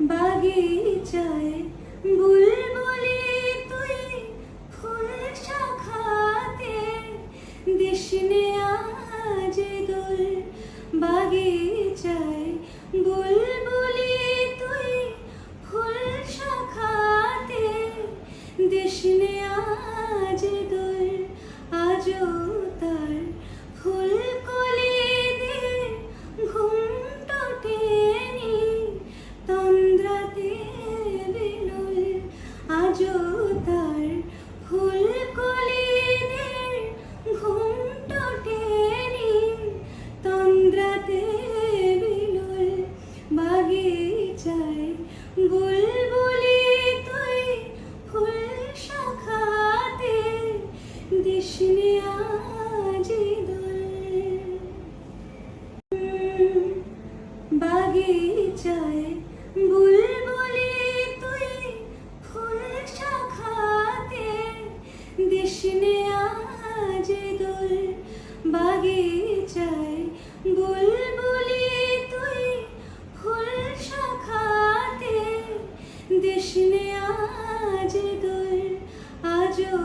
বাগিচায় বুলবুলি তুই ফুল শাখাতে দিসনে আজ দোল। বাগিচায় বুলবুলি তুই ফুল শাখাতে দিসনে আজ দোল। আজও তার ফুলকলিদের ঘুমটা টেনে তন্দ্রাতে বিনুল। আজও তার ফুলকলিদের ঘুমটা টেনে তন্দ্রাতে বিনুল। বাগিচায় বুলবুলি তুই ফুল শাখাতে দিসনে আজ দোল। বাগিচায় বুলবুলি তুই ফুল শাখাতে দিসনে আজ দোল। বাগিচায় বুলবুলি তুই ফুল শাখাতে দিসনে আজ দোল। আজও